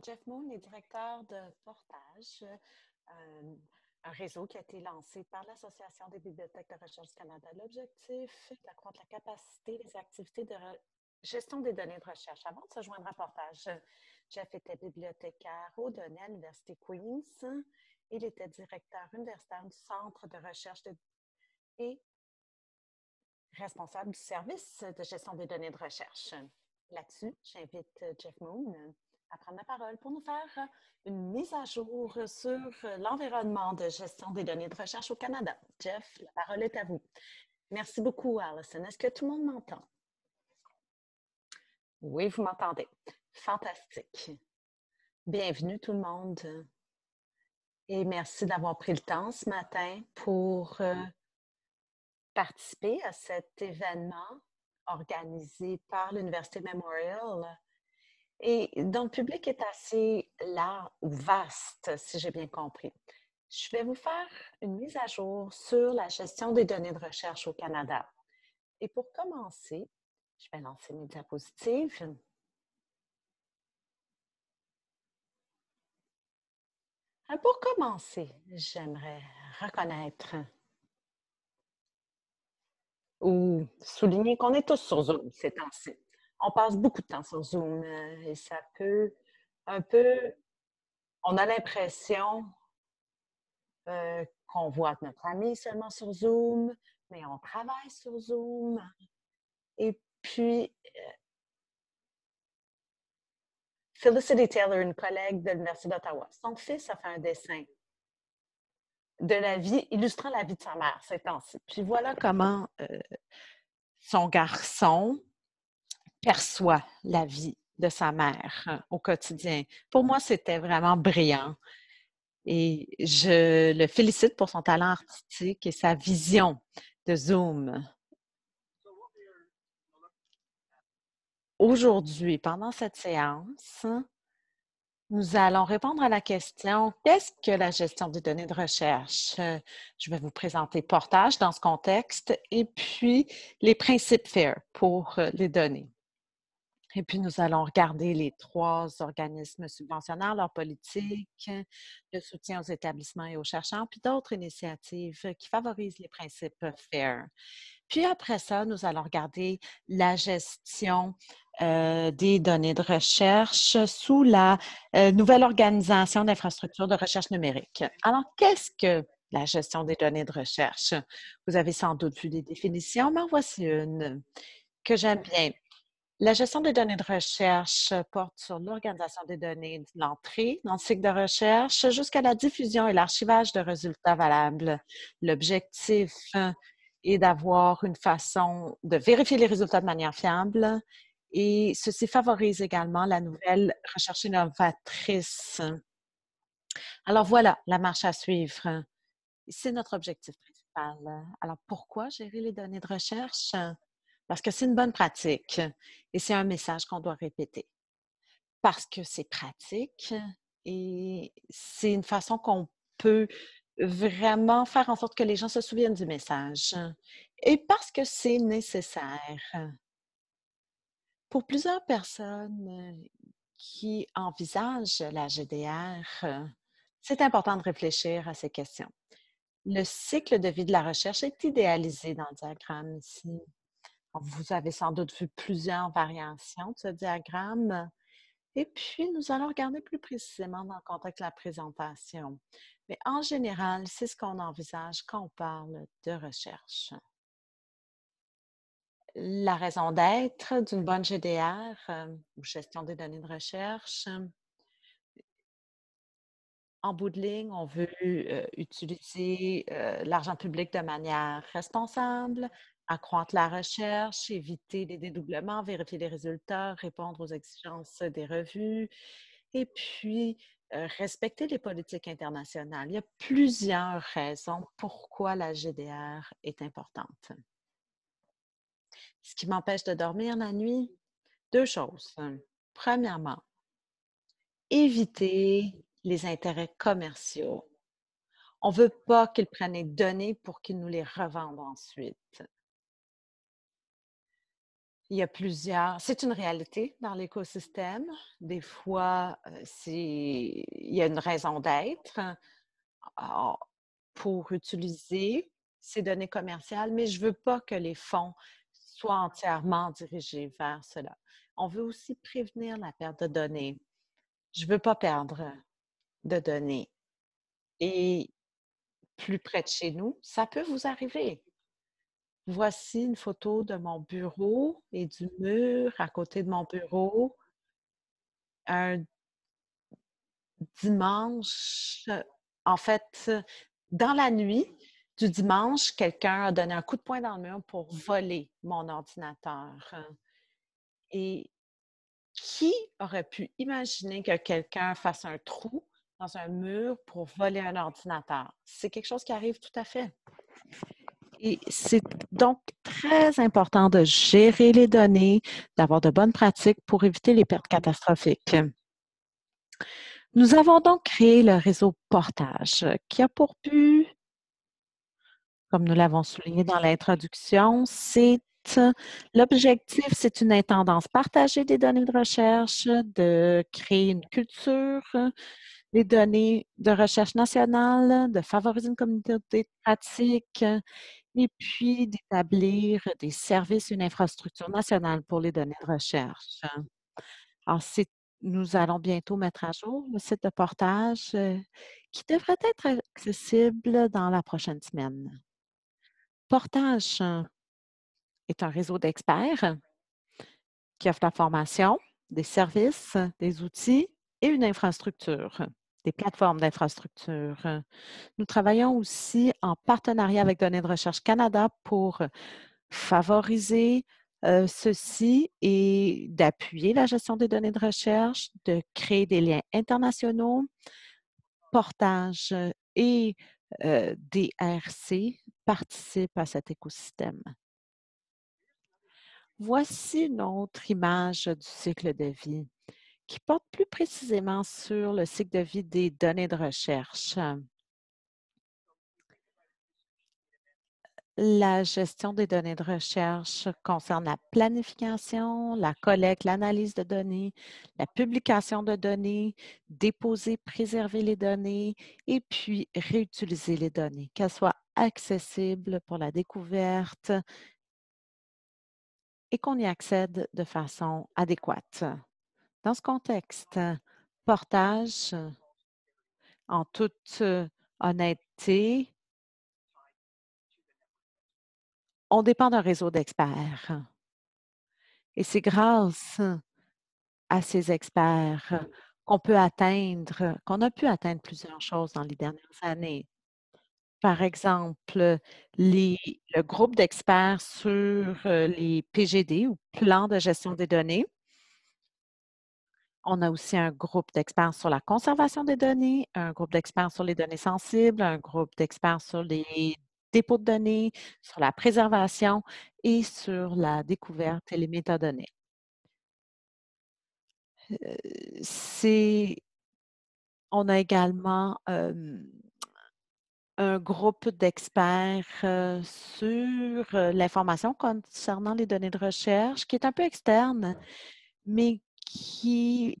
Jeff Moon est directeur de Portage, un réseau qui a été lancé par l'Association des bibliothèques de recherche du Canada. L'objectif est d'accroître la capacité des activités de gestion des données de recherche. Avant de se joindre à Portage, Jeff était bibliothécaire au Donnet à l'Université Queen's. Il était directeur universitaire du Centre de recherche et responsable du service de gestion des données de recherche. Là-dessus, j'invite Jeff Moon à prendre la parole pour nous faire une mise à jour sur l'environnement de gestion des données de recherche au Canada. Jeff, la parole est à vous. Merci beaucoup, Alison. Est-ce que tout le monde m'entend? Oui, vous m'entendez. Fantastique. Bienvenue tout le monde. Et merci d'avoir pris le temps ce matin pour participer à cet événement organisé par l'Université Memorial et dont le public est assez large ou vaste, si j'ai bien compris. Je vais vous faire une mise à jour sur la gestion des données de recherche au Canada. Et pour commencer, je vais lancer mes diapositives. Pour commencer, j'aimerais reconnaître ou souligner qu'on est tous sur Zoom ces temps-ci. On passe beaucoup de temps sur Zoom et ça peut un peu, on a l'impression qu'on voit notre ami seulement sur Zoom, mais on travaille sur Zoom. Et puis, Felicity Taylor, une collègue de l'Université d'Ottawa, son fils a fait un dessin de la vie, illustrant la vie de sa mère ces temps-ci. Puis voilà comment son garçon perçoit la vie de sa mère au quotidien. Pour moi, c'était vraiment brillant. Et je le félicite pour son talent artistique et sa vision de Zoom. Aujourd'hui, pendant cette séance, nous allons répondre à la question « Qu'est-ce que la gestion des données de recherche? » Je vais vous présenter Portage dans ce contexte et puis les principes FAIR pour les données. Et puis, nous allons regarder les 3 organismes subventionnaires, leurs politiques, le soutien aux établissements et aux chercheurs, puis d'autres initiatives qui favorisent les principes FAIR. Puis après ça, nous allons regarder la gestion des données de recherche sous la nouvelle organisation d'infrastructures de recherche numérique. Alors, qu'est-ce que la gestion des données de recherche? Vous avez sans doute vu des définitions, mais en voici une que j'aime bien. La gestion des données de recherche porte sur l'organisation des données de l'entrée dans le cycle de recherche jusqu'à la diffusion et l'archivage de résultats valables. L'objectif est d'avoir une façon de vérifier les résultats de manière fiable et ceci favorise également la nouvelle recherche innovatrice. Alors voilà, la marche à suivre. C'est notre objectif principal. Alors pourquoi gérer les données de recherche? Parce que c'est une bonne pratique et c'est un message qu'on doit répéter. Parce que c'est pratique et c'est une façon qu'on peut vraiment faire en sorte que les gens se souviennent du message et parce que c'est nécessaire. Pour plusieurs personnes qui envisagent la GDR, c'est important de réfléchir à ces questions. Le cycle de vie de la recherche est idéalisé dans le diagramme ici. Vous avez sans doute vu plusieurs variations de ce diagramme. Et puis, nous allons regarder plus précisément dans le contexte de la présentation. Mais en général, c'est ce qu'on envisage quand on parle de recherche. La raison d'être d'une bonne GDR, ou gestion des données de recherche, en bout de ligne, on veut utiliser l'argent public de manière responsable, accroître la recherche, éviter les dédoublements, vérifier les résultats, répondre aux exigences des revues et puis respecter les politiques internationales. Il y a plusieurs raisons pourquoi la GDR est importante. Ce qui m'empêche de dormir la nuit, 2 choses. Premièrement, éviter les intérêts commerciaux. On ne veut pas qu'ils prennent les données pour qu'ils nous les revendent ensuite. Il y a c'est une réalité dans l'écosystème. Des fois, il y a une raison d'être, ah, pour utiliser ces données commerciales, mais je veux pas que les fonds soient entièrement dirigés vers cela. On veut aussi prévenir la perte de données. Je veux pas perdre de données et plus près de chez nous, ça peut vous arriver. Voici une photo de mon bureau et du mur à côté de mon bureau. Un dimanche, en fait, dans la nuit du dimanche, quelqu'un a donné un coup de poing dans le mur pour voler mon ordinateur. Et qui aurait pu imaginer que quelqu'un fasse un trou dans un mur pour voler un ordinateur? C'est quelque chose qui arrive tout à fait. Et c'est donc très important de gérer les données, d'avoir de bonnes pratiques pour éviter les pertes catastrophiques. Nous avons donc créé le réseau Portage qui a pour but, comme nous l'avons souligné dans l'introduction, l'objectif, c'est une intendance partagée des données de recherche, de créer une culture des données de recherche nationale, de favoriser une communauté de pratique et puis d'établir des services, une infrastructure nationale pour les données de recherche. Alors, nous allons bientôt mettre à jour le site de portage qui devrait être accessible dans la prochaine semaine. Portage est un réseau d'experts qui offre la formation, des services, des outils et une infrastructure, des plateformes d'infrastructure. Nous travaillons aussi en partenariat avec Données de recherche Canada pour favoriser ceci et d'appuyer la gestion des données de recherche, de créer des liens internationaux, Portage et DRC participent à cet écosystème. Voici une autre image du cycle de vie qui porte plus précisément sur le cycle de vie des données de recherche. La gestion des données de recherche concerne la planification, la collecte, l'analyse de données, la publication de données, déposer, préserver les données et puis réutiliser les données, qu'elles soient accessibles pour la découverte et qu'on y accède de façon adéquate. Dans ce contexte, Portage, en toute honnêteté, on dépend d'un réseau d'experts. Et c'est grâce à ces experts qu'on a pu atteindre plusieurs choses dans les dernières années. Par exemple, le groupe d'experts sur les PGD ou plans de gestion des données. On a aussi un groupe d'experts sur la conservation des données, un groupe d'experts sur les données sensibles, un groupe d'experts sur les dépôts de données, sur la préservation et sur la découverte et les métadonnées. On a également un groupe d'experts sur l'information concernant les données de recherche qui est un peu externe, mais qui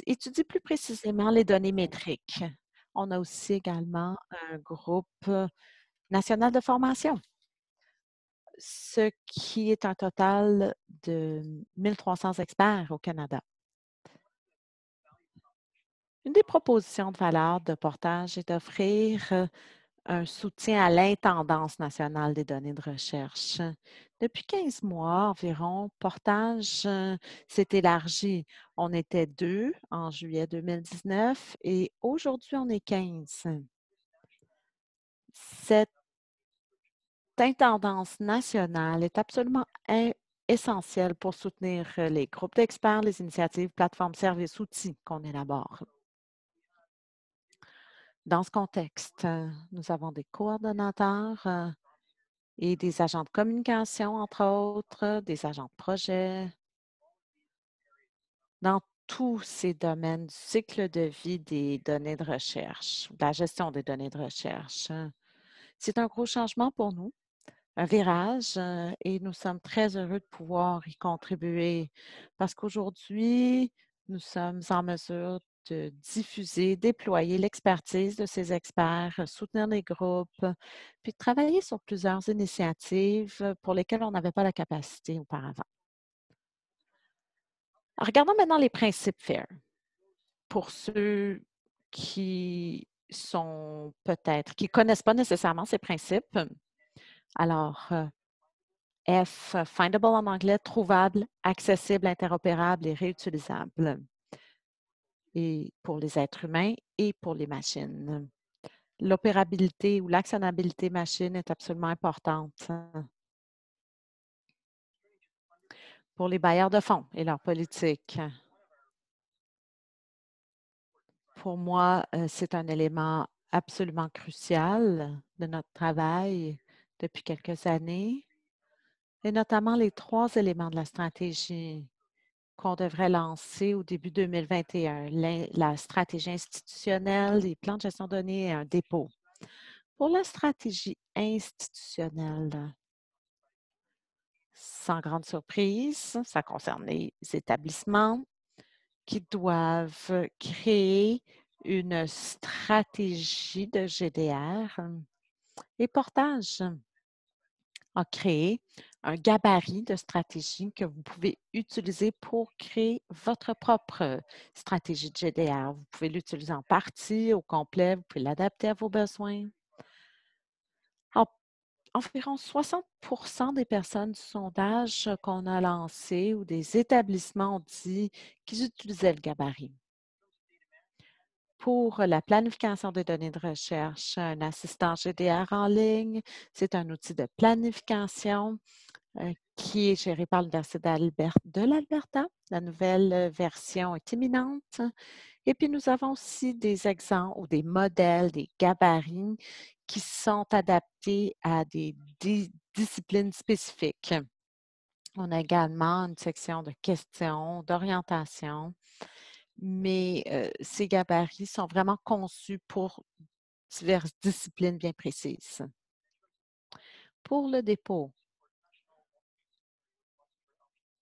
étudie plus précisément les données métriques. On a aussi également un groupe national de formation, ce qui est un total de 1300 experts au Canada. Une des propositions de valeur de Portage est d'offrir un soutien à l'Intendance nationale des données de recherche. Depuis 15 mois environ, Portage s'est élargi. On était 2 en juillet 2019 et aujourd'hui, on est 15. Cette intendance nationale est absolument essentielle pour soutenir les groupes d'experts, les initiatives, plateformes, services, outils qu'on élabore. Dans ce contexte, nous avons des coordonnateurs et des agents de communication, entre autres, des agents de projet, dans tous ces domaines du cycle de vie des données de recherche, de la gestion des données de recherche. C'est un gros changement pour nous un virage et nous sommes très heureux de pouvoir y contribuer parce qu'aujourd'hui, nous sommes en mesure de diffuser, déployer l'expertise de ces experts, soutenir les groupes, puis travailler sur plusieurs initiatives pour lesquelles on n'avait pas la capacité auparavant. Regardons maintenant les principes FAIR. Pour ceux qui sont peut-être, qui ne connaissent pas nécessairement ces principes, alors F, findable en anglais, trouvable, accessible, interopérable et réutilisable. Et pour les êtres humains et pour les machines. L'opérabilité ou l'actionnabilité machine est absolument importante pour les bailleurs de fonds et leur politique. Pour moi, c'est un élément absolument crucial de notre travail depuis quelques années, et notamment les 3 éléments de la stratégie qu'on devrait lancer au début 2021, la stratégie institutionnelle, les plans de gestion de données et un dépôt. Pour la stratégie institutionnelle, sans grande surprise, ça concerne les établissements qui doivent créer une stratégie de GDR et Portage a créé un gabarit de stratégie que vous pouvez utiliser pour créer votre propre stratégie de GDR. Vous pouvez l'utiliser en partie, au complet, vous pouvez l'adapter à vos besoins. Environ 60% des personnes du sondage qu'on a lancé ou des établissements ont dit qu'ils utilisaient le gabarit. Pour la planification des données de recherche, un assistant GDR en ligne, c'est un outil de planification qui est géré par l'Université de l'Alberta. La nouvelle version est imminente. Et puis, nous avons aussi des exemples ou des modèles, des gabarits qui sont adaptés à des disciplines spécifiques. On a également une section de questions, d'orientation, mais ces gabarits sont vraiment conçus pour diverses disciplines bien précises. Pour le dépôt,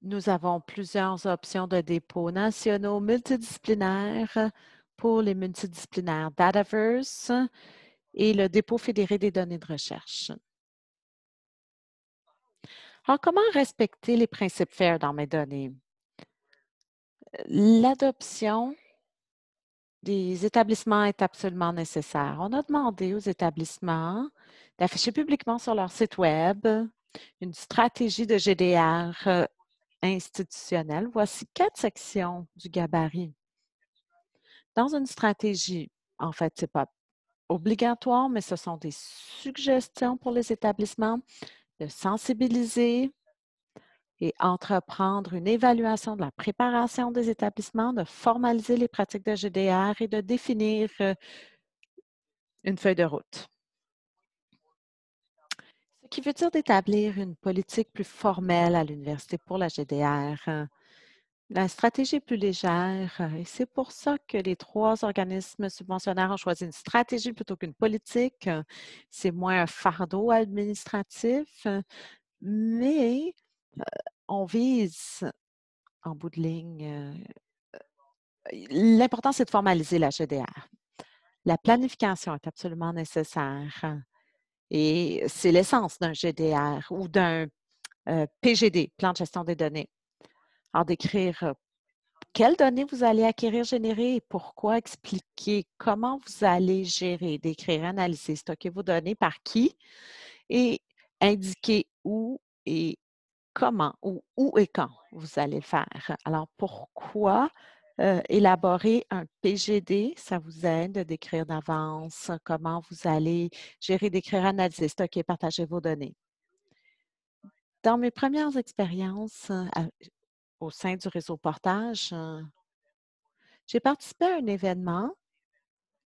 nous avons plusieurs options de dépôt nationaux multidisciplinaires pour les multidisciplinaires Dataverse et le dépôt fédéré des données de recherche. Alors, comment respecter les principes FAIR dans mes données? L'adoption des établissements est absolument nécessaire. On a demandé aux établissements d'afficher publiquement sur leur site Web une stratégie de GDR institutionnelle. Voici 4 sections du gabarit. Dans une stratégie, en fait, ce n'est pas obligatoire, mais ce sont des suggestions pour les établissements de sensibiliser et entreprendre une évaluation de la préparation des établissements, de formaliser les pratiques de GDR et de définir une feuille de route. Ce qui veut dire d'établir une politique plus formelle à l'université pour la GDR. La stratégie est plus légère et c'est pour ça que les 3 organismes subventionnaires ont choisi une stratégie plutôt qu'une politique. C'est moins un fardeau administratif, mais on vise, en bout de ligne, l'important, c'est de formaliser la GDR. La planification est absolument nécessaire et c'est l'essence d'un GDR ou d'un PGD, plan de gestion des données. Alors, d'écrire quelles données vous allez acquérir, générer et pourquoi, expliquer comment vous allez gérer, décrire, analyser, stocker vos données, par qui et indiquer où et comment ou où et quand vous allez le faire. Alors, pourquoi élaborer un PGD? Ça vous aide de décrire d'avance comment vous allez gérer, décrire, analyser, stocker, partager vos données. Dans mes premières expériences au sein du réseau Portage, j'ai participé à un événement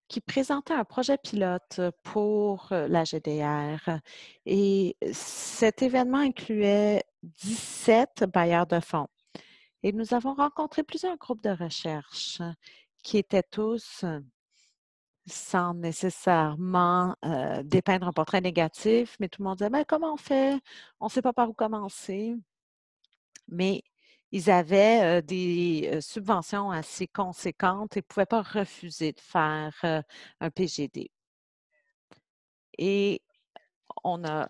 qui présentait un projet pilote pour la GDR et cet événement incluait 17 bailleurs de fonds. Et nous avons rencontré plusieurs groupes de recherche qui étaient tous sans nécessairement dépeindre un portrait négatif, mais tout le monde disait, ben, comment on fait? On ne sait pas par où commencer. Mais ils avaient des subventions assez conséquentes et ne pouvaient pas refuser de faire un PGD. Et on a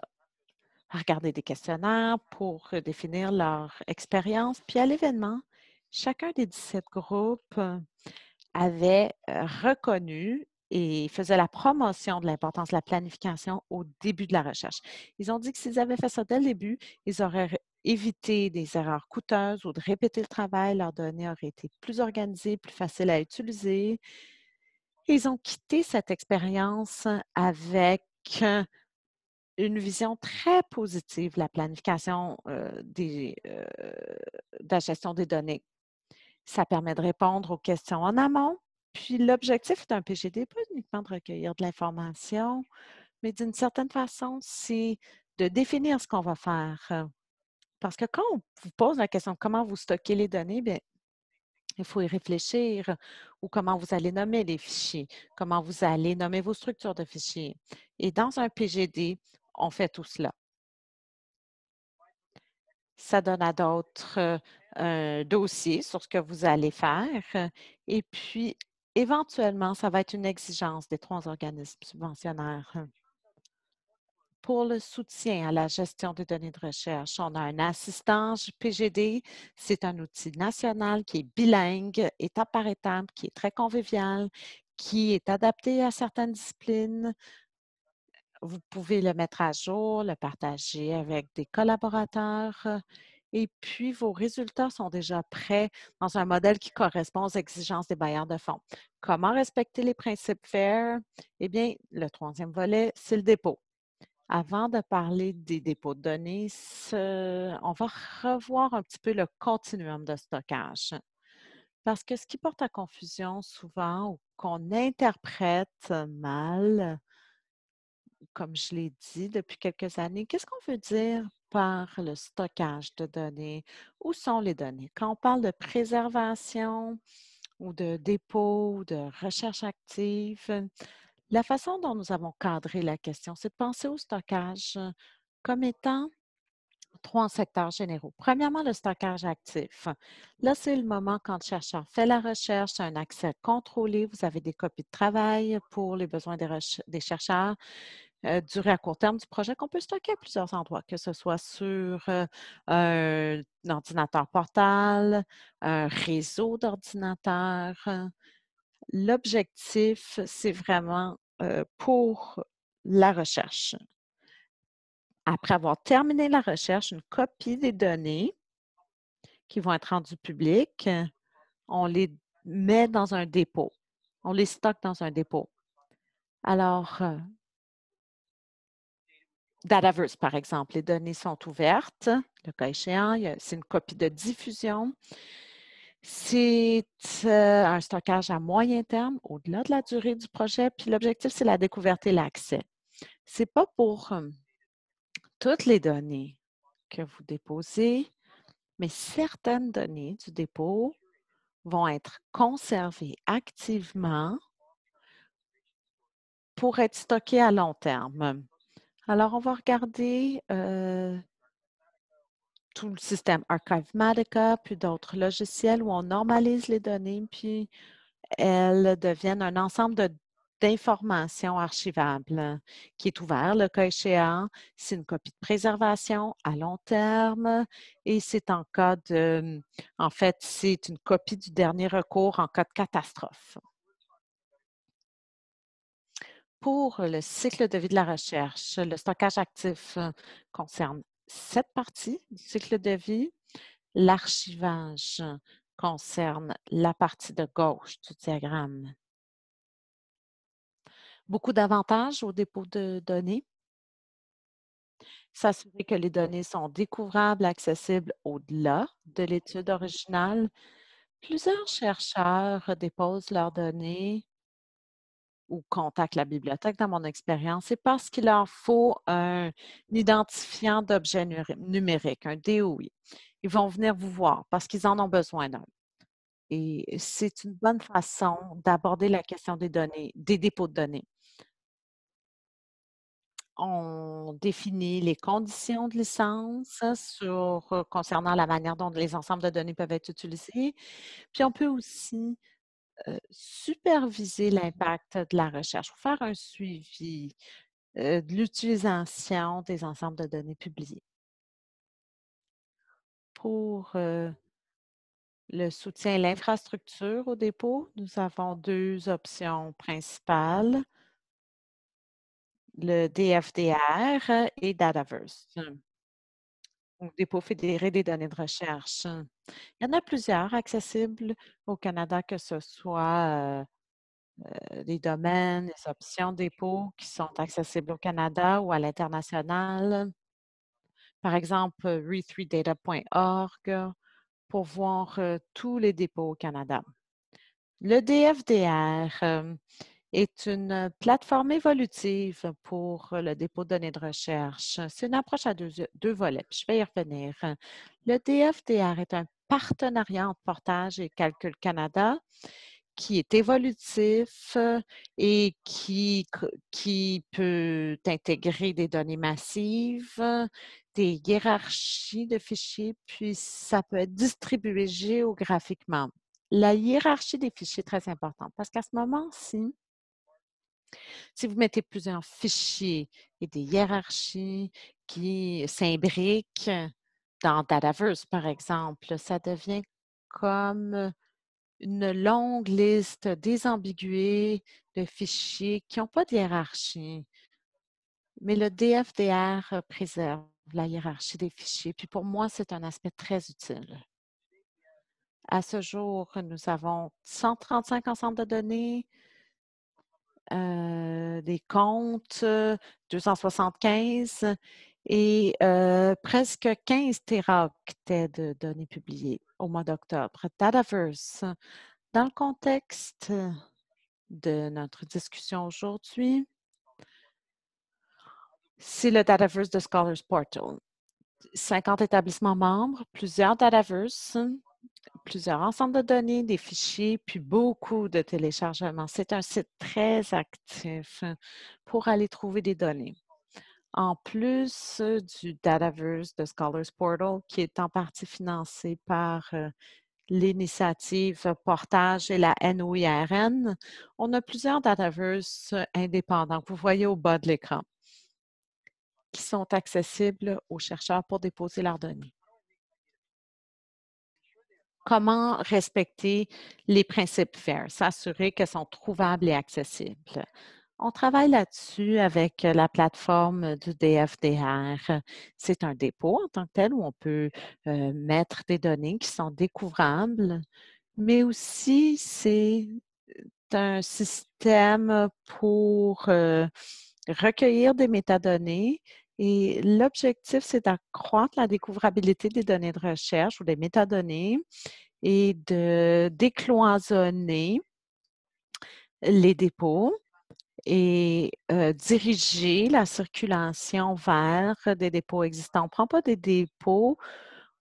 regardé des questionnaires pour définir leur expérience. Puis à l'événement, chacun des 17 groupes avait reconnu et faisait la promotion de l'importance de la planification au début de la recherche. Ils ont dit que s'ils avaient fait ça dès le début, ils auraient évité des erreurs coûteuses ou de répéter le travail. Leurs données auraient été plus organisées, plus faciles à utiliser. Et ils ont quitté cette expérience avec une vision très positive de la planification de la gestion des données. Ça permet de répondre aux questions en amont. Puis l'objectif d'un PGD, pas uniquement de recueillir de l'information, mais d'une certaine façon, c'est de définir ce qu'on va faire. Parce que quand on vous pose la question de comment vous stockez les données, bien, il faut y réfléchir ou comment vous allez nommer les fichiers, comment vous allez nommer vos structures de fichiers. Et dans un PGD, on fait tout cela. Ça donne à d'autres un dossier sur ce que vous allez faire. Et puis, éventuellement, ça va être une exigence des 3 organismes subventionnaires. Pour le soutien à la gestion des données de recherche, on a un assistant PGD. C'est un outil national qui est bilingue, étape par étape, qui est très convivial, qui est adapté à certaines disciplines. Vous pouvez le mettre à jour, le partager avec des collaborateurs et puis vos résultats sont déjà prêts dans un modèle qui correspond aux exigences des bailleurs de fonds. Comment respecter les principes FAIR? Eh bien, le 3e volet, c'est le dépôt. Avant de parler des dépôts de données, on va revoir un petit peu le continuum de stockage. Parce que ce qui porte à confusion souvent ou qu'on interprète mal, comme je l'ai dit depuis quelques années, qu'est-ce qu'on veut dire par le stockage de données? Où sont les données? Quand on parle de préservation ou de dépôt ou de recherche active, la façon dont nous avons cadré la question, c'est de penser au stockage comme étant 3 secteurs généraux. Premièrement, le stockage actif. Là, c'est le moment quand le chercheur fait la recherche, c'est un accès contrôlé, vous avez des copies de travail pour les besoins des chercheurs, durée à court terme du projet qu'on peut stocker à plusieurs endroits, que ce soit sur un ordinateur portable, un réseau d'ordinateurs. L'objectif, c'est vraiment pour la recherche. Après avoir terminé la recherche, une copie des données qui vont être rendues publiques, on les met dans un dépôt. On les stocke dans un dépôt. Alors, Dataverse, par exemple, les données sont ouvertes, le cas échéant, c'est une copie de diffusion. C'est un stockage à moyen terme, au-delà de la durée du projet, puis l'objectif, c'est la découverte et l'accès. Ce n'est pas pour toutes les données que vous déposez, mais certaines données du dépôt vont être conservées activement pour être stockées à long terme. Alors, on va regarder tout le système Archivematica, puis d'autres logiciels où on normalise les données, puis elles deviennent un ensemble d'informations archivables qui est ouvert, le cas échéant. C'est une copie de préservation à long terme et c'est en cas de, en fait, c'est une copie du dernier recours en cas de catastrophe. Pour le cycle de vie de la recherche, le stockage actif concerne 7 parties du cycle de vie. L'archivage concerne la partie de gauche du diagramme. Beaucoup d'avantages au dépôt de données. S'assurer que les données sont découvrables, accessibles au-delà de l'étude originale. Plusieurs chercheurs déposent leurs données ou contactent la bibliothèque, dans mon expérience, c'est parce qu'il leur faut un identifiant d'objet numérique, un DOI. Ils vont venir vous voir parce qu'ils en ont besoin d'un. Et c'est une bonne façon d'aborder la question des données, des dépôts de données. On définit les conditions de licence concernant la manière dont les ensembles de données peuvent être utilisés. Puis on peut aussi superviser l'impact de la recherche, faire un suivi de l'utilisation des ensembles de données publiés. Pour le soutien à l'infrastructure au dépôt, nous avons 2 options principales, le DFDR et Dataverse, donc Dépôt fédéré des données de recherche. Il y en a plusieurs accessibles au Canada, que ce soit les domaines, les options dépôt qui sont accessibles au Canada ou à l'international. Par exemple, re3data.org pour voir tous les dépôts au Canada. Le DFDR est une plateforme évolutive pour le dépôt de données de recherche. C'est une approche à deux volets, puis je vais y revenir. Le DFDR est un partenariat entre Portage et Calcul Canada qui est évolutif et qui peut intégrer des données massives, des hiérarchies de fichiers, puis ça peut être distribué géographiquement. La hiérarchie des fichiers est très importante parce qu'à ce moment-ci, si vous mettez plusieurs fichiers et des hiérarchies qui s'imbriquent dans Dataverse, par exemple, ça devient comme une longue liste désambiguée de fichiers qui n'ont pas de hiérarchie. Mais le DFDR préserve la hiérarchie des fichiers. Puis pour moi, c'est un aspect très utile. À ce jour, nous avons 135 ensembles de données, des comptes, 275 et presque 15 téraoctets de données publiées au mois d'octobre. Dataverse, dans le contexte de notre discussion aujourd'hui, c'est le Dataverse de Scholars Portal. 50 établissements membres, plusieurs Dataverse, plusieurs ensembles de données, des fichiers, puis beaucoup de téléchargements. C'est un site très actif pour aller trouver des données. En plus du Dataverse de Scholars Portal, qui est en partie financé par l'initiative Portage et la NOIRN, on a plusieurs Dataverse indépendants que vous voyez au bas de l'écran qui sont accessibles aux chercheurs pour déposer leurs données. Comment respecter les principes FAIR, s'assurer qu'elles sont trouvables et accessibles. On travaille là-dessus avec la plateforme du DFDR. C'est un dépôt en tant que tel où on peut mettre des données qui sont découvrables, mais aussi c'est un système pour recueillir des métadonnées et l'objectif, c'est d'accroître la découvrabilité des données de recherche ou des métadonnées et de décloisonner les dépôts et diriger la circulation vers des dépôts existants. On ne prend pas des dépôts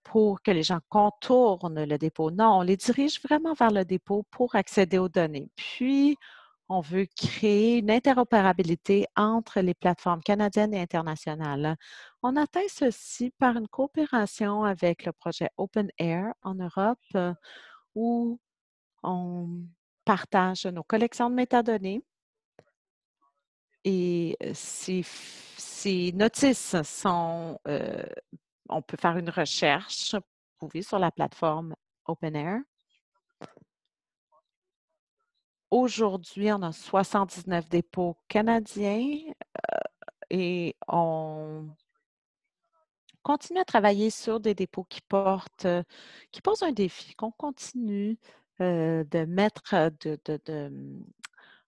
pour que les gens contournent le dépôt. Non, on les dirige vraiment vers le dépôt pour accéder aux données. Puis, on veut créer une interopérabilité entre les plateformes canadiennes et internationales. On atteint ceci par une coopération avec le projet Open Air en Europe, où on partage nos collections de métadonnées et ces notices sont, on peut faire une recherche trouvée sur la plateforme OpenAir. Aujourd'hui, on a 79 dépôts canadiens et on continue à travailler sur des dépôts qui posent un défi, qu'on continue de mettre,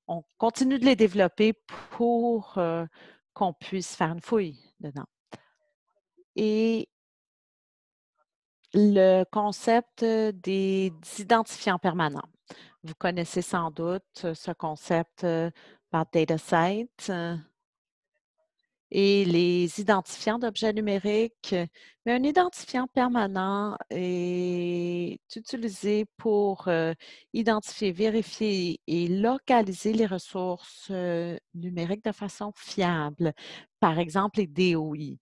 on continue de les développer pour qu'on puisse faire une fouille dedans. Et le concept des identifiants permanents. Vous connaissez sans doute ce concept par DataCite. et les identifiants d'objets numériques. Mais un identifiant permanent est utilisé pour identifier, vérifier et localiser les ressources numériques de façon fiable. Par exemple, les DOI.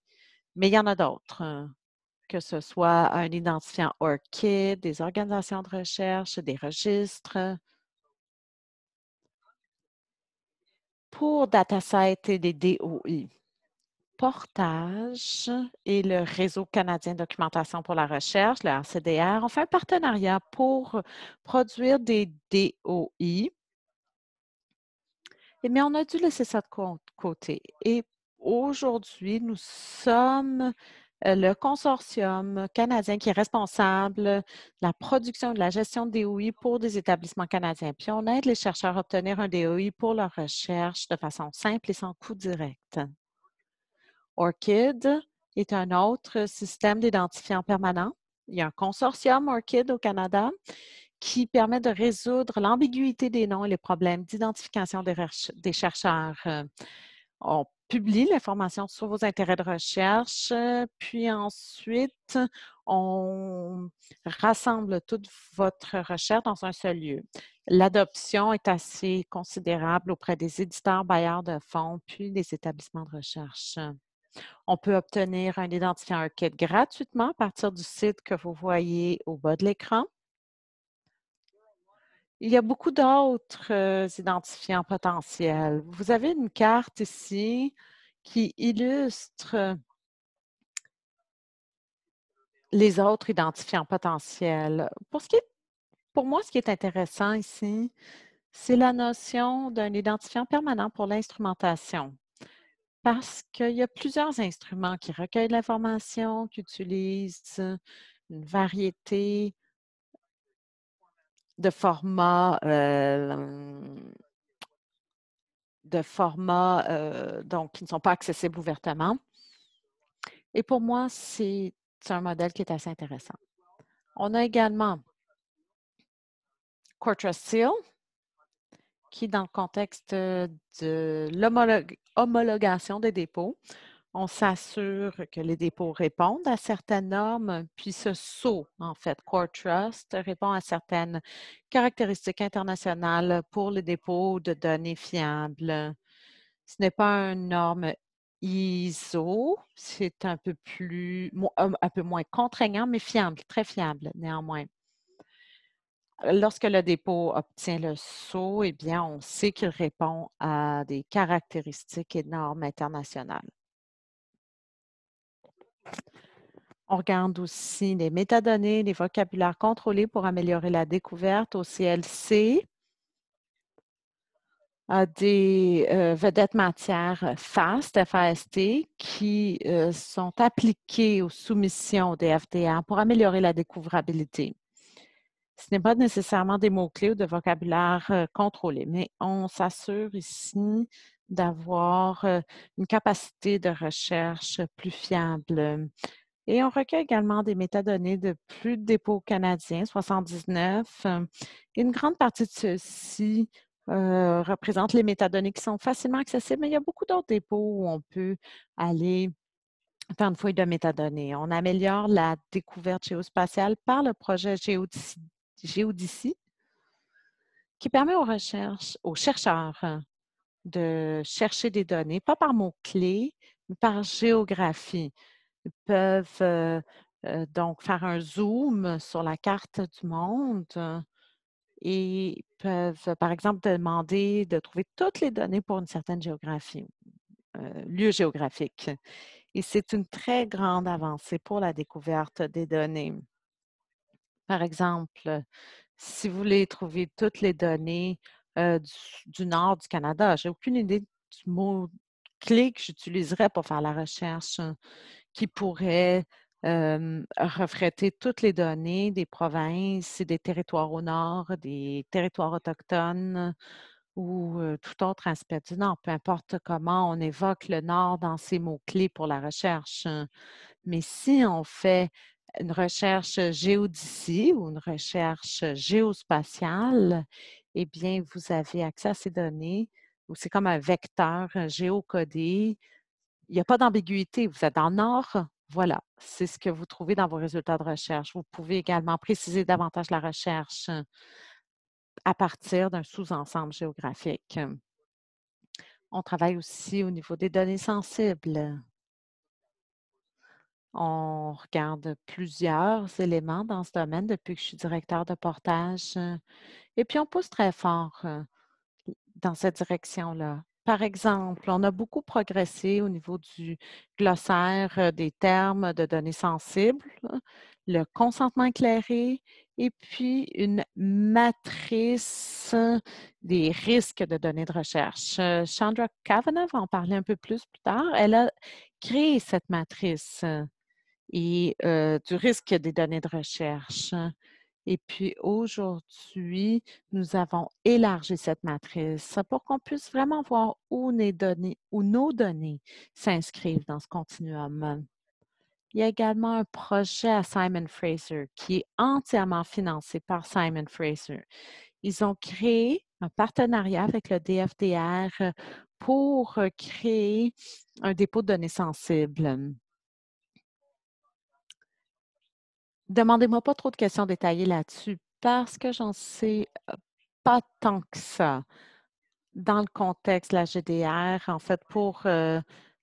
Mais il y en a d'autres, que ce soit un identifiant ORCID, des organisations de recherche, des registres. Pour DataSite et des DOI, Portage et le Réseau canadien de documentation pour la recherche, le RCDR, ont fait un partenariat pour produire des DOI, mais on a dû laisser ça de côté. Et aujourd'hui, nous sommes le consortium canadien qui est responsable de la production et de la gestion de DOI pour des établissements canadiens. Puis on aide les chercheurs à obtenir un DOI pour leur recherche de façon simple et sans coût direct. ORCID est un autre système d'identifiant permanent. Il y a un consortium ORCID au Canada qui permet de résoudre l'ambiguïté des noms et les problèmes d'identification des chercheurs. On publie l'information sur vos intérêts de recherche, puis ensuite, on rassemble toute votre recherche dans un seul lieu. L'adoption est assez considérable auprès des éditeurs, bailleurs de fonds, puis des établissements de recherche. On peut obtenir un identifiant ORCID gratuitement à partir du site que vous voyez au bas de l'écran. Il y a beaucoup d'autres identifiants potentiels. Vous avez une carte ici qui illustre les autres identifiants potentiels. Pour moi, ce qui est intéressant ici, c'est la notion d'un identifiant permanent pour l'instrumentation. Parce qu'il y a plusieurs instruments qui recueillent l'information, qui utilisent une variété de formats, donc qui ne sont pas accessibles ouvertement. Et pour moi, c'est un modèle qui est assez intéressant. On a également CortrustSeal, qui, dans le contexte de l'homologation des dépôts, on s'assure que les dépôts répondent à certaines normes, puis ce sceau, en fait, CoreTrust, répond à certaines caractéristiques internationales pour les dépôts de données fiables. Ce n'est pas une norme ISO, c'est un peu moins contraignant, mais fiable, très fiable néanmoins. Lorsque le dépôt obtient le sceau, eh bien, on sait qu'il répond à des caractéristiques et normes internationales. On regarde aussi les métadonnées, les vocabulaires contrôlés pour améliorer la découverte au CLC. Des vedettes matières FAST, qui sont appliquées aux soumissions des FDA pour améliorer la découvrabilité. Ce n'est pas nécessairement des mots-clés ou de vocabulaire contrôlé, mais on s'assure ici d'avoir une capacité de recherche plus fiable. Et on recueille également des métadonnées de plus de dépôts canadiens, 79. Une grande partie de ceux-ci représentent les métadonnées qui sont facilement accessibles, mais il y a beaucoup d'autres dépôts où on peut aller faire une fouille de métadonnées. On améliore la découverte géospatiale par le projet Géodicée, qui permet aux chercheurs de chercher des données, pas par mots-clés, mais par géographie. Ils peuvent donc faire un zoom sur la carte du monde et peuvent, par exemple, demander de trouver toutes les données pour une certaine géographie, lieu géographique. Et c'est une très grande avancée pour la découverte des données. Par exemple, si vous voulez trouver toutes les données du nord du Canada, je n'ai aucune idée du mot-clé que j'utiliserais pour faire la recherche qui pourrait refléter toutes les données des provinces et des territoires au nord, des territoires autochtones ou tout autre aspect du Nord, peu importe comment on évoque le Nord dans ces mots-clés pour la recherche. Mais si on fait une recherche géodésie ou une recherche géospatiale, eh bien, vous avez accès à ces données, ou c'est comme un vecteur géocodé il n'y a pas d'ambiguïté. Vous êtes dans le nord, voilà, c'est ce que vous trouvez dans vos résultats de recherche. Vous pouvez également préciser davantage la recherche à partir d'un sous-ensemble géographique. On travaille aussi au niveau des données sensibles. On regarde plusieurs éléments dans ce domaine depuis que je suis directeur de portage. Et puis, on pousse très fort dans cette direction-là. Par exemple, on a beaucoup progressé au niveau du glossaire des termes de données sensibles, le consentement éclairé et puis une matrice des risques de données de recherche. Chandra Kavanagh va en parler un peu plus tard. Elle a créé cette matrice et du risque des données de recherche. Et puis aujourd'hui, nous avons élargi cette matrice pour qu'on puisse vraiment voir où nos données s'inscrivent dans ce continuum. Il y a également un projet à Simon Fraser qui est entièrement financé par Simon Fraser. Ils ont créé un partenariat avec le DFDR pour créer un dépôt de données sensibles. Demandez-moi pas trop de questions détaillées là-dessus parce que j'en sais pas tant que ça. Dans le contexte de la GDR, en fait, pour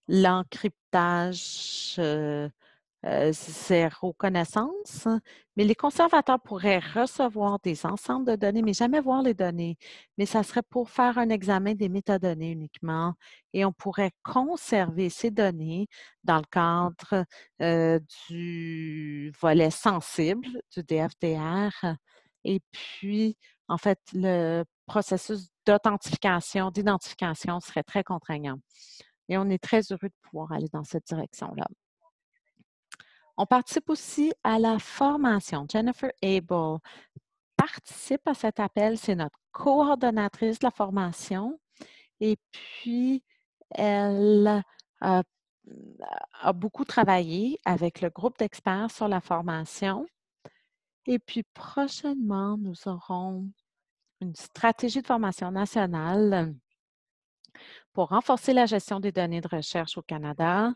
l'encryptage, zéro connaissance, mais les conservateurs pourraient recevoir des ensembles de données, mais jamais voir les données. Mais ça serait pour faire un examen des métadonnées uniquement et on pourrait conserver ces données dans le cadre du volet sensible du DFDR. Et puis, en fait, le processus d'authentification, d'identification serait très contraignant. Et on est très heureux de pouvoir aller dans cette direction-là. On participe aussi à la formation. Jennifer Abel participe à cet appel. C'est notre coordonnatrice de la formation. Et puis, elle a beaucoup travaillé avec le groupe d'experts sur la formation. Et puis, prochainement, nous aurons une stratégie de formation nationale pour renforcer la gestion des données de recherche au Canada,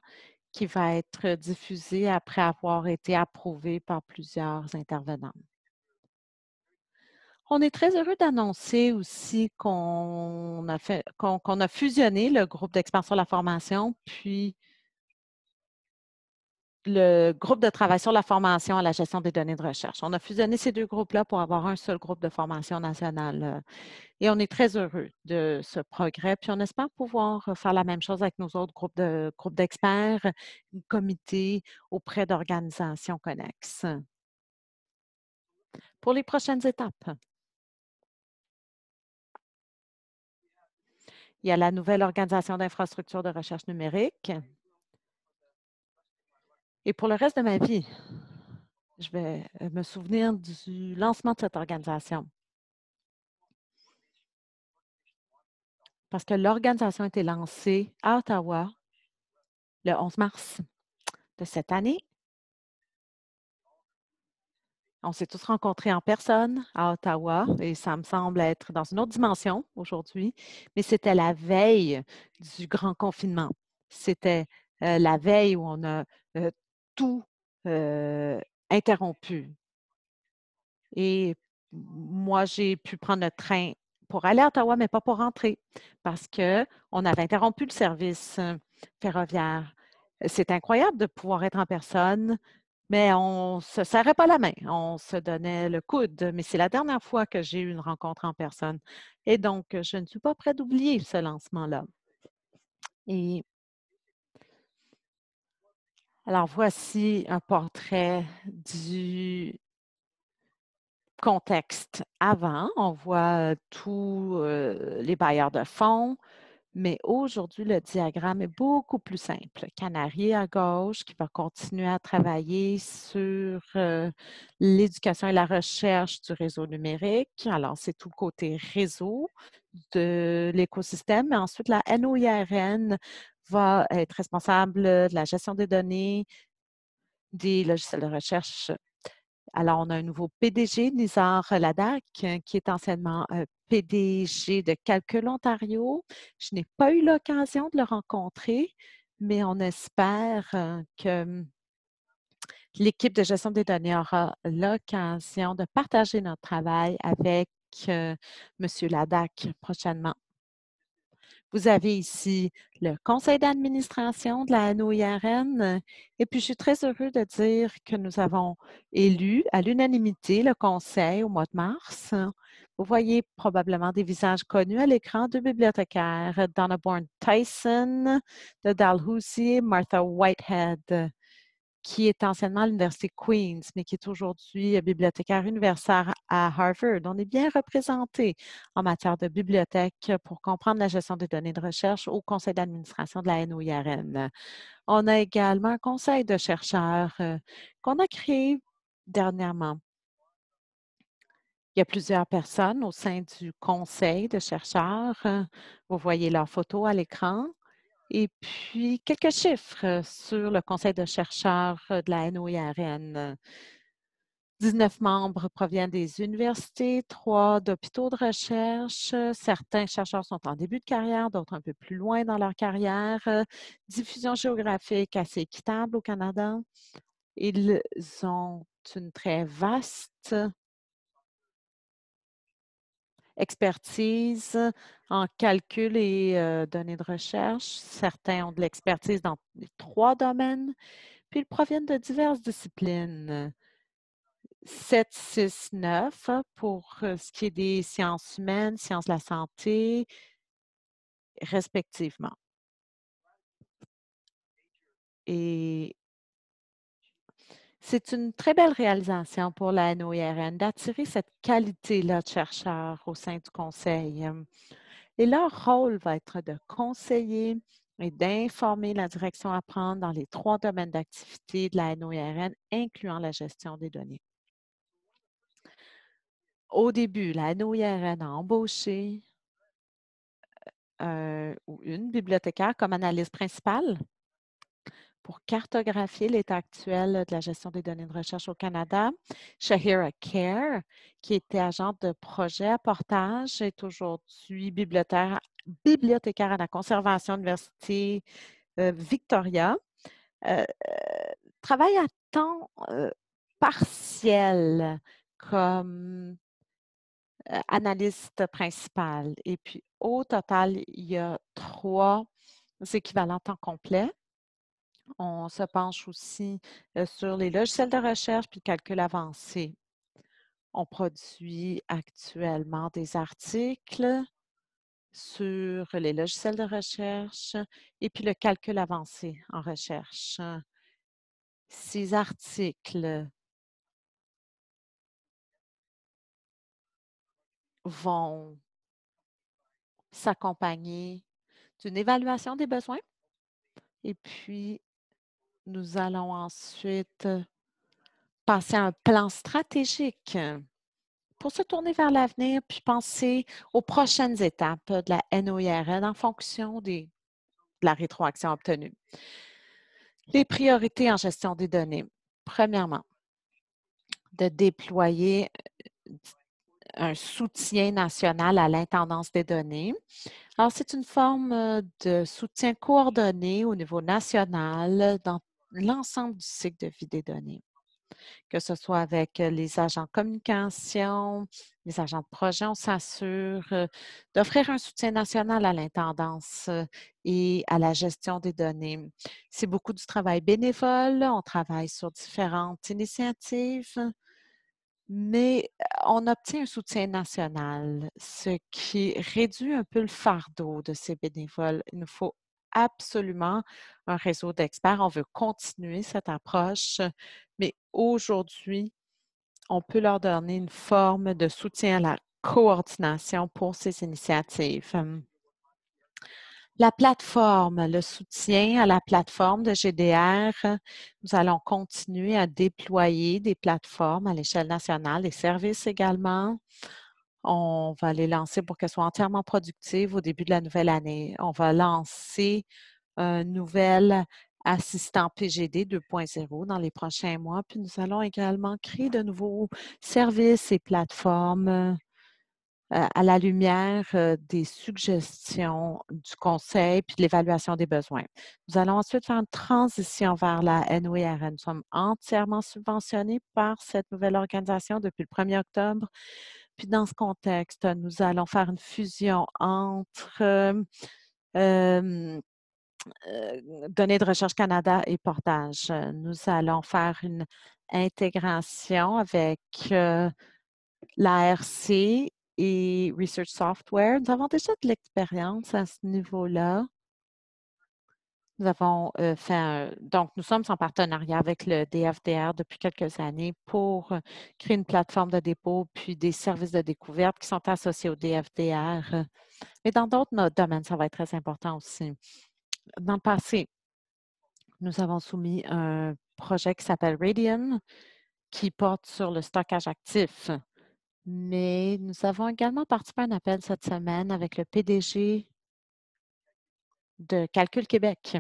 qui va être diffusée après avoir été approuvée par plusieurs intervenants. On est très heureux d'annoncer aussi qu'on a fusionné le groupe d'experts sur la formation, puis le groupe de travail sur la formation à la gestion des données de recherche. On a fusionné ces deux groupes-là pour avoir un seul groupe de formation nationale. Et on est très heureux de ce progrès. Puis on espère pouvoir faire la même chose avec nos autres groupes d'experts, comités auprès d'organisations connexes. Pour les prochaines étapes, il y a la nouvelle organisation d'infrastructures de recherche numérique. Et pour le reste de ma vie, je vais me souvenir du lancement de cette organisation. Parce que l'organisation a été lancée à Ottawa le 11 mars de cette année. On s'est tous rencontrés en personne à Ottawa et ça me semble être dans une autre dimension aujourd'hui, mais c'était la veille du grand confinement. C'était la veille où on a tout interrompu. Et moi, j'ai pu prendre le train pour aller à Ottawa, mais pas pour rentrer, parce qu'on avait interrompu le service ferroviaire. C'est incroyable de pouvoir être en personne, mais on ne se serrait pas la main, on se donnait le coude. Mais c'est la dernière fois que j'ai eu une rencontre en personne. Et donc, je ne suis pas prête d'oublier ce lancement-là. Et alors, voici un portrait du contexte avant. On voit tous les bailleurs de fonds, mais aujourd'hui, le diagramme est beaucoup plus simple. Canary à gauche qui va continuer à travailler sur l'éducation et la recherche du réseau numérique. Alors, c'est tout le côté réseau de l'écosystème. Mais ensuite, la NOIRN va être responsable de la gestion des données, des logiciels de recherche. Alors, on a un nouveau PDG, Nizar Ladac, qui est anciennement PDG de Calcul Ontario. Je n'ai pas eu l'occasion de le rencontrer, mais on espère que l'équipe de gestion des données aura l'occasion de partager notre travail avec M. Ladac prochainement. Vous avez ici le conseil d'administration de la NOIRN et puis je suis très heureux de dire que nous avons élu à l'unanimité le conseil au mois de mars. Vous voyez probablement des visages connus à l'écran, deux bibliothécaires, Donna Bourne-Tyson de Dalhousie, Martha Whitehead, qui est anciennement à l'Université Queen's, mais qui est aujourd'hui bibliothécaire universitaire à Harvard. On est bien représenté en matière de bibliothèque pour comprendre la gestion des données de recherche au conseil d'administration de la NOIRN. On a également un conseil de chercheurs qu'on a créé dernièrement. Il y a plusieurs personnes au sein du conseil de chercheurs. Vous voyez leurs photos à l'écran. Et puis, quelques chiffres sur le conseil de chercheurs de la NOIRN. 19 membres proviennent des universités, 3 d'hôpitaux de recherche. Certains chercheurs sont en début de carrière, d'autres un peu plus loin dans leur carrière. Diffusion géographique assez équitable au Canada. Ils ont une très vaste expertise en calcul et données de recherche. Certains ont de l'expertise dans les 3 domaines, puis ils proviennent de diverses disciplines. 7, 6, 9 pour ce qui est des sciences humaines, sciences de la santé, respectivement. Et c'est une très belle réalisation pour la NOIRN d'attirer cette qualité-là de chercheurs au sein du conseil. Et leur rôle va être de conseiller et d'informer la direction à prendre dans les 3 domaines d'activité de la NOIRN, incluant la gestion des données. Au début, la NOIRN a embauché ou une bibliothécaire comme analyste principale pour cartographier l'état actuel de la gestion des données de recherche au Canada. Shahira Kerr, qui était agente de projet à Portage, est aujourd'hui bibliothécaire à la Conservation Université Victoria. Travaille à temps partiel comme analyste principal. Et puis, au total, il y a 3 équivalents temps complet. On se penche aussi sur les logiciels de recherche puis le calcul avancé. On produit actuellement des articles sur les logiciels de recherche et puis le calcul avancé en recherche. Ces articles vont s'accompagner d'une évaluation des besoins et puis nous allons ensuite passer à un plan stratégique pour se tourner vers l'avenir puis penser aux prochaines étapes de la NOIRN en fonction de la rétroaction obtenue. Les priorités en gestion des données. Premièrement, de déployer un soutien national à l'intendance des données. Alors, c'est une forme de soutien coordonné au niveau national dans l'ensemble du cycle de vie des données, que ce soit avec les agents de communication, les agents de projet. On s'assure d'offrir un soutien national à l'intendance et à la gestion des données. C'est beaucoup du travail bénévole. On travaille sur différentes initiatives, mais on obtient un soutien national, ce qui réduit un peu le fardeau de ces bénévoles. Il nous faut absolument un réseau d'experts. On veut continuer cette approche, mais aujourd'hui, on peut leur donner une forme de soutien à la coordination pour ces initiatives. La plateforme, le soutien à la plateforme de GDR, nous allons continuer à déployer des plateformes à l'échelle nationale, des services également. On va les lancer pour qu'elles soient entièrement productives au début de la nouvelle année. On va lancer un nouvel assistant PGD 2.0 dans les prochains mois, puis nous allons également créer de nouveaux services et plateformes à la lumière des suggestions du conseil puis de l'évaluation des besoins. Nous allons ensuite faire une transition vers la NOIRN. Nous sommes entièrement subventionnés par cette nouvelle organisation depuis le 1er octobre. Puis dans ce contexte, nous allons faire une fusion entre Données de recherche Canada et Portage. Nous allons faire une intégration avec l'ARC et Research Software. Nous avons déjà de l'expérience à ce niveau-là. Nous avons donc nous sommes en partenariat avec le DFDR depuis quelques années pour créer une plateforme de dépôt puis des services de découverte qui sont associés au DFDR. Mais dans d'autres domaines, ça va être très important aussi. Dans le passé, nous avons soumis un projet qui s'appelle Radian, qui porte sur le stockage actif. Mais nous avons également participé à un appel cette semaine avec le PDG de Calcul Québec,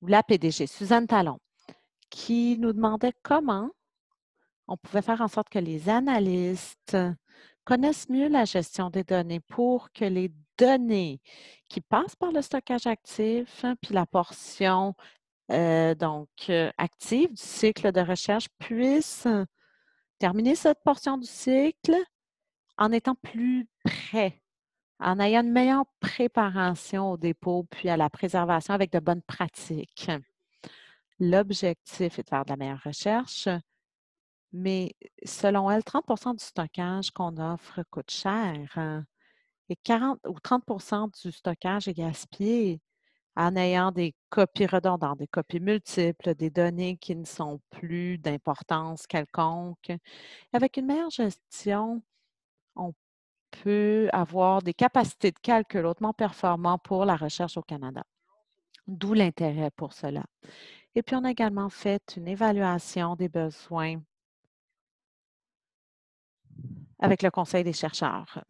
ou la PDG, Suzanne Talon, qui nous demandait comment on pouvait faire en sorte que les analystes connaissent mieux la gestion des données pour que les données qui passent par le stockage actif, puis la portion active du cycle de recherche puissent terminer cette portion du cycle en étant plus près, en ayant une meilleure préparation au dépôt puis à la préservation avec de bonnes pratiques. L'objectif est de faire de la meilleure recherche, mais selon elle, 30 du stockage qu'on offre coûte cher et 40 ou 30 du stockage est gaspillé en ayant des copies redondantes, des copies multiples, des données qui ne sont plus d'importance quelconque. Avec une meilleure gestion, on peut avoir des capacités de calcul hautement performantes pour la recherche au Canada. D'où l'intérêt pour cela. Et puis, on a également fait une évaluation des besoins avec le Conseil des chercheurs.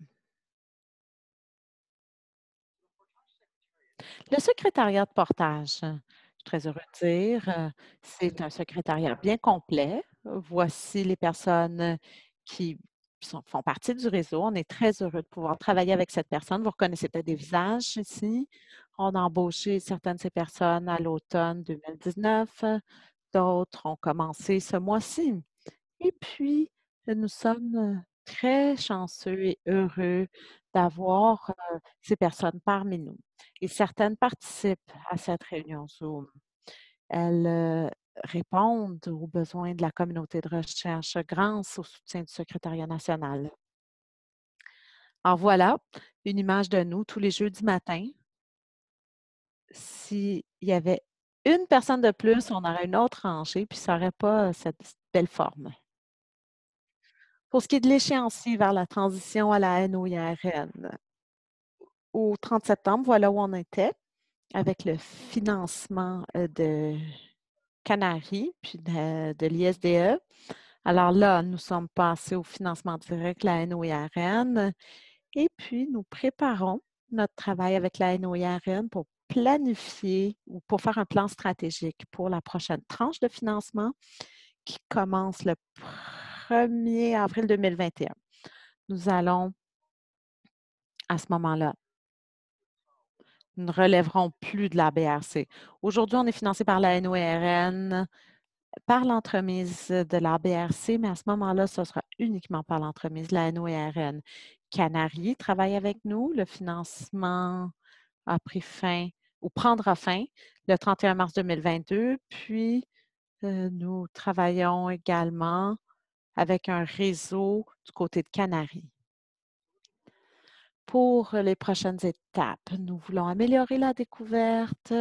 Le secrétariat de portage, je suis très heureux de dire, c'est un secrétariat bien complet. Voici les personnes qui font partie du réseau. On est très heureux de pouvoir travailler avec cette personne. Vous reconnaissez peut-être des visages ici. On a embauché certaines de ces personnes à l'automne 2019. D'autres ont commencé ce mois-ci. Et puis, nous sommes très chanceux et heureux d'avoir ces personnes parmi nous. Et certaines participent à cette réunion Zoom. Elles répondent aux besoins de la communauté de recherche grâce au soutien du secrétariat national. Alors voilà, une image de nous tous les jeudis matins. S'il y avait une personne de plus, on aurait une autre rangée, puis ça n'aurait pas cette belle forme. Pour ce qui est de l'échéancier vers la transition à la NOIRN, au 30 septembre, voilà où on était avec le financement de Canary puis de l'ISDE. Alors là, nous sommes passés au financement direct, la NOIRN, et puis nous préparons notre travail avec la NOIRN pour planifier ou pour faire un plan stratégique pour la prochaine tranche de financement qui commence le 1er avril 2021. Nous allons, à ce moment-là, nous ne relèverons plus de la BRC. Aujourd'hui, on est financé par la NOIRN, par l'entremise de la BRC, mais à ce moment-là, ce sera uniquement par l'entremise de la NOIRN. Canary travaille avec nous. Le financement a pris fin ou prendra fin le 31 mars 2022. Puis, nous travaillons également avec un réseau du côté de Canary. Pour les prochaines étapes, nous voulons améliorer la découverte,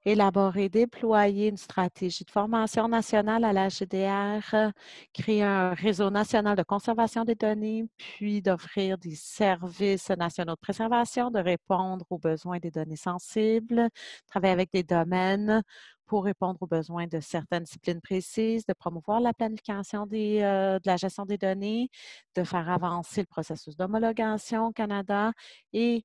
élaborer, déployer une stratégie de formation nationale à la GDR, créer un réseau national de conservation des données, puis d'offrir des services nationaux de préservation, de répondre aux besoins des données sensibles, travailler avec des domaines pour répondre aux besoins de certaines disciplines précises, de promouvoir la planification de la gestion des données, de faire avancer le processus d'homologation au Canada et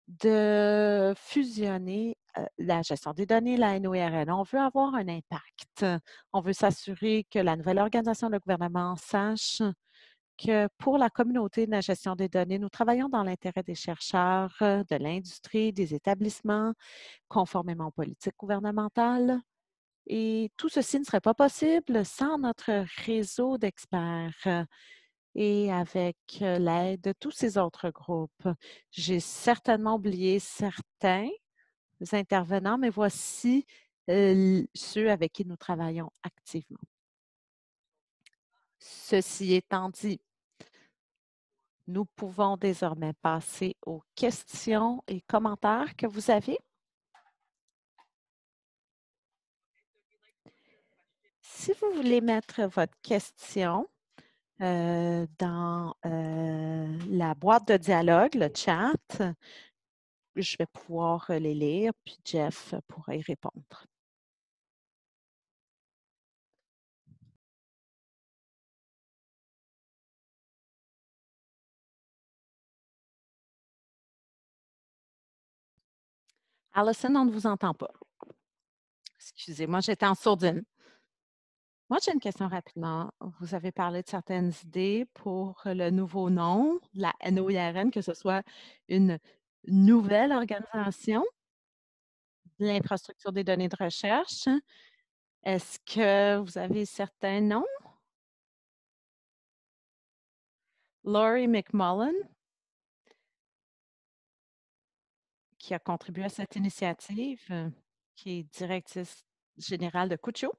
de fusionner la gestion des données, la NOIRN. On veut avoir un impact. On veut s'assurer que la nouvelle organisation de gouvernement sache pour la communauté de la gestion des données, nous travaillons dans l'intérêt des chercheurs, de l'industrie, des établissements, conformément aux politiques gouvernementales. Et tout ceci ne serait pas possible sans notre réseau d'experts et avec l'aide de tous ces autres groupes. J'ai certainement oublié certains intervenants, mais voici ceux avec qui nous travaillons activement. Ceci étant dit, nous pouvons désormais passer aux questions et commentaires que vous avez. Si vous voulez mettre votre question dans la boîte de dialogue, le chat, je vais pouvoir les lire, puis Jeff pourra y répondre. Allison, on ne vous entend pas. Excusez-moi, j'étais en sourdine. Moi, j'ai une question rapidement. Vous avez parlé de certaines idées pour le nouveau nom, la NOIRN, que ce soit une nouvelle organisation de l'infrastructure des données de recherche. Est-ce que vous avez certains noms? Laurie McMullen, qui a contribué à cette initiative, qui est directrice générale de Cuccio.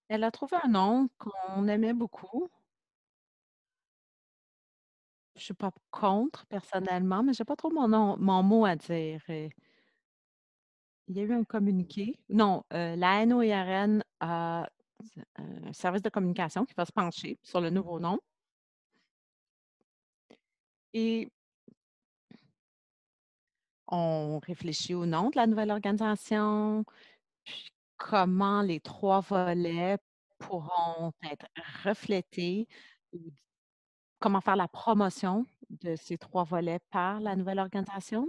Elle a trouvé un nom qu'on aimait beaucoup. Je ne suis pas contre personnellement, mais je n'ai pas trop mon mot à dire. Il y a eu un communiqué. Non, la NOIRN a un service de communication qui va se pencher sur le nouveau nom. Et on réfléchit au nom de la nouvelle organisation, puis comment les 3 volets pourront être reflétés, ou comment faire la promotion de ces 3 volets par la nouvelle organisation.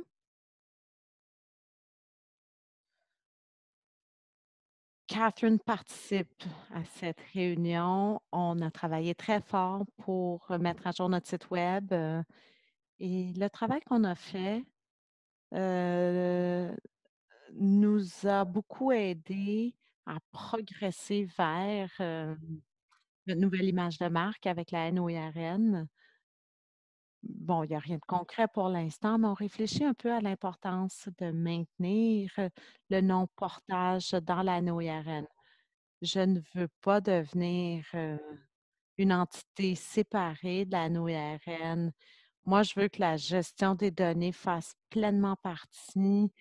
Catherine participe à cette réunion. On a travaillé très fort pour mettre à jour notre site web, et le travail qu'on a fait nous a beaucoup aidé à progresser vers une nouvelle image de marque avec la NOIRN. Bon, il n'y a rien de concret pour l'instant, mais on réfléchit un peu à l'importance de maintenir le nom portage dans la NOIRN. Je ne veux pas devenir une entité séparée de la NOIRN. Moi, je veux que la gestion des données fasse pleinement partie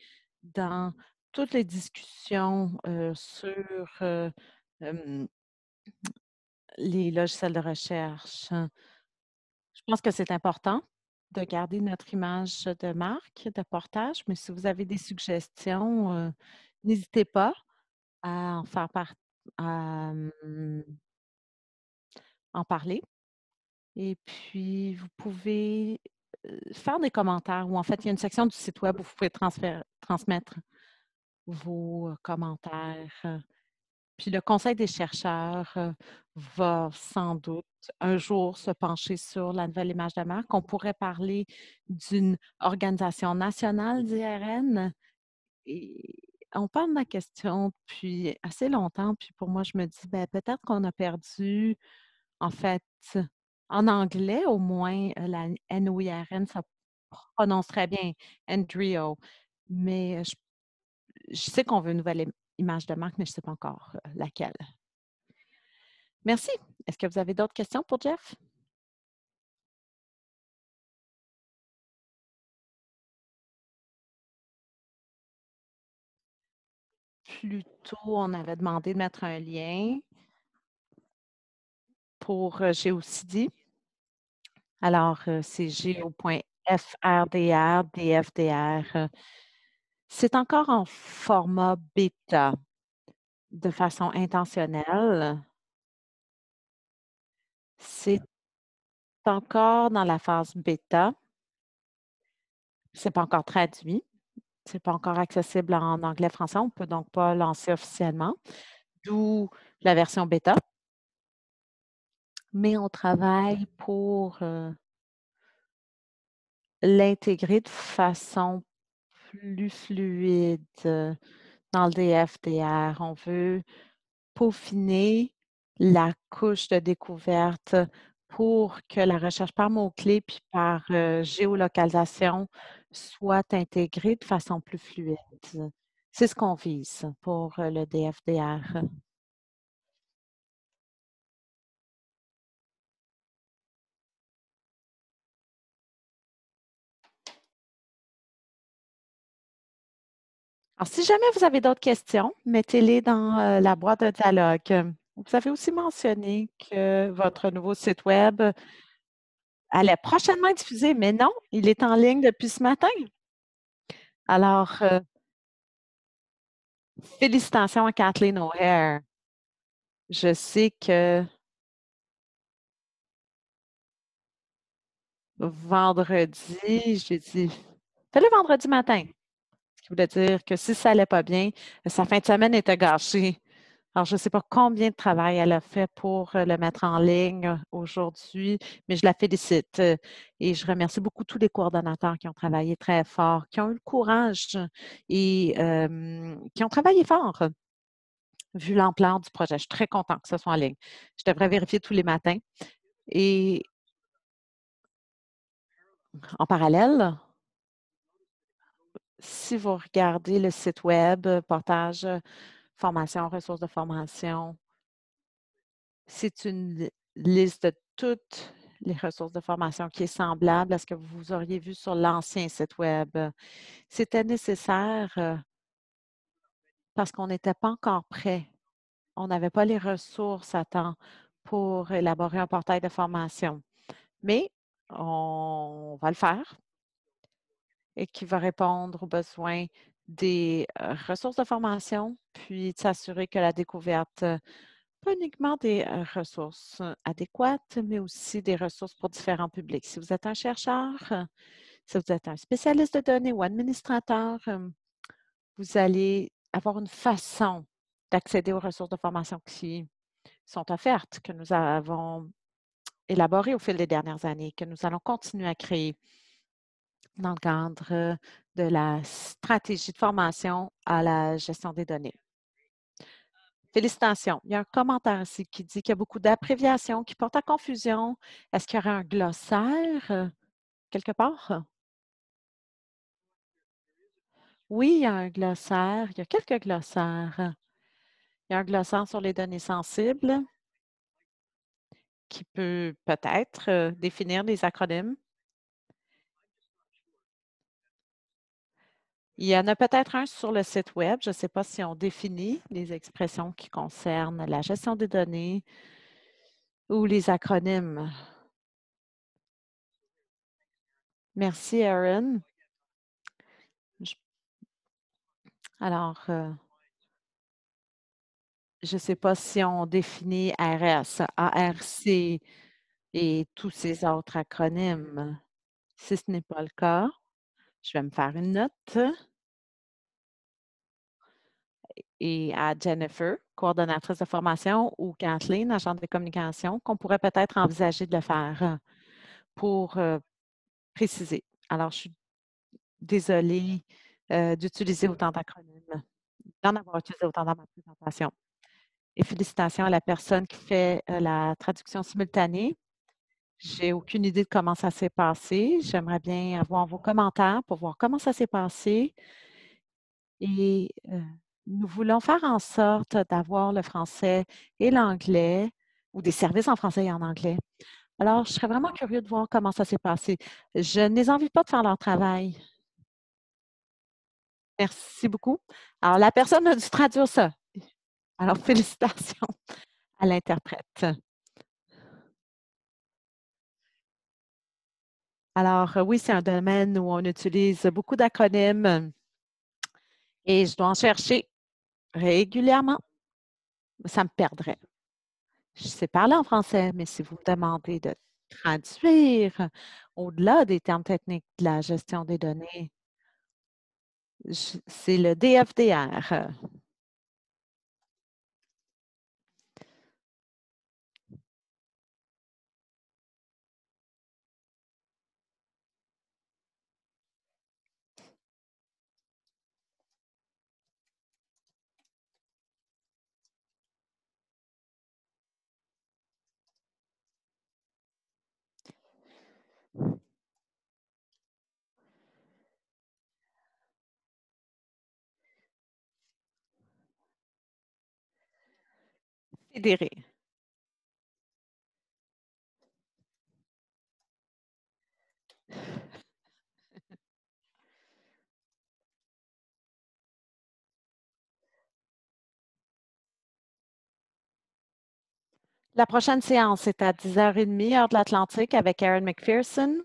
dans toutes les discussions sur les logiciels de recherche. Je pense que c'est important de garder notre image de marque, de portage, mais si vous avez des suggestions, n'hésitez pas à en faire à en parler. Et puis, vous pouvez faire des commentaires, ou en fait, il y a une section du site web où vous pouvez transmettre vos commentaires. Puis le Conseil des chercheurs va sans doute un jour se pencher sur la nouvelle image de marque. On pourrait parler d'une organisation nationale d'IRN. Et on parle de la question depuis assez longtemps. Puis pour moi, je me dis, ben, peut-être qu'on a perdu, en fait, en anglais au moins, la NOIRN, ça prononce très bien, Andrio. Mais je sais qu'on veut une nouvelle image de marque, mais je ne sais pas encore laquelle. Merci. Est-ce que vous avez d'autres questions pour Jeff? Plutôt, on avait demandé de mettre un lien pour GeoCD. Alors, c'est geo.frdr, DFDR. C'est encore en format bêta de façon intentionnelle. C'est encore dans la phase bêta. C'est pas encore traduit. C'est pas encore accessible en anglais-français, on ne peut donc pas lancer officiellement, d'où la version bêta. Mais on travaille pour l'intégrer de façon plus fluide dans le DFDR. On veut peaufiner la couche de découverte pour que la recherche par mots-clés puis par géolocalisation soit intégrée de façon plus fluide. C'est ce qu'on vise pour le DFDR. Alors, si jamais vous avez d'autres questions, mettez-les dans la boîte de dialogue. Vous avez aussi mentionné que votre nouveau site Web allait prochainement être diffusé, mais non, il est en ligne depuis ce matin. Alors, félicitations à Kathleen O'Hare. Je sais que vendredi, j'ai dit, fais-le vendredi matin. Ce qui voulait dire que si ça n'allait pas bien, sa fin de semaine était gâchée. Alors, je ne sais pas combien de travail elle a fait pour le mettre en ligne aujourd'hui, mais je la félicite et je remercie beaucoup tous les coordonnateurs qui ont travaillé très fort, qui ont eu le courage et qui ont travaillé fort vu l'ampleur du projet. Je suis très contente que ce soit en ligne. Je devrais vérifier tous les matins. Et en parallèle, si vous regardez le site web, portage, formation, ressources de formation, c'est une liste de toutes les ressources de formation qui est semblable à ce que vous auriez vu sur l'ancien site web. C'était nécessaire parce qu'on n'était pas encore prêt. On n'avait pas les ressources à temps pour élaborer un portail de formation. Mais on va le faire et qui va répondre aux besoins des ressources de formation, puis de s'assurer que la découverte, pas uniquement des ressources adéquates, mais aussi des ressources pour différents publics. Si vous êtes un chercheur, si vous êtes un spécialiste de données ou administrateur, vous allez avoir une façon d'accéder aux ressources de formation qui sont offertes, que nous avons élaborées au fil des dernières années, que nous allons continuer à créer dans le cadre de la stratégie de formation à la gestion des données. Félicitations. Il y a un commentaire ici qui dit qu'il y a beaucoup d'abréviations qui portent à confusion. Est-ce qu'il y aurait un glossaire quelque part? Oui, il y a un glossaire. Il y a quelques glossaires. Il y a un glossaire sur les données sensibles qui peut peut-être définir les acronymes. Il y en a peut-être un sur le site web. Je ne sais pas si on définit les expressions qui concernent la gestion des données ou les acronymes. Merci, Aaron. Alors, je ne sais pas si on définit RS, ARC et tous ces autres acronymes. Si ce n'est pas le cas, je vais me faire une note et à Jennifer, coordonnatrice de formation, ou Kathleen, agente de communication, qu'on pourrait peut-être envisager de le faire pour préciser. Alors, je suis désolée d'utiliser autant d'acronymes, d'en avoir utilisé autant dans ma présentation. Et félicitations à la personne qui fait la traduction simultanée. J'ai aucune idée de comment ça s'est passé. J'aimerais bien avoir vos commentaires pour voir comment ça s'est passé. Et nous voulons faire en sorte d'avoir le français et l'anglais ou des services en français et en anglais. Alors, je serais vraiment curieux de voir comment ça s'est passé. Je ne les envie pas de faire leur travail. Merci beaucoup. Alors, la personne a dû traduire ça. Alors, félicitations à l'interprète. Alors, oui, c'est un domaine où on utilise beaucoup d'acronymes et je dois en chercher régulièrement. Ça me perdrait. Je sais parler en français, mais si vous me demandez de traduire au-delà des termes techniques de la gestion des données, C'est le DFDR. Fédéré. La prochaine séance est à 10h30, heure de l'Atlantique, avec Aaron McPherson.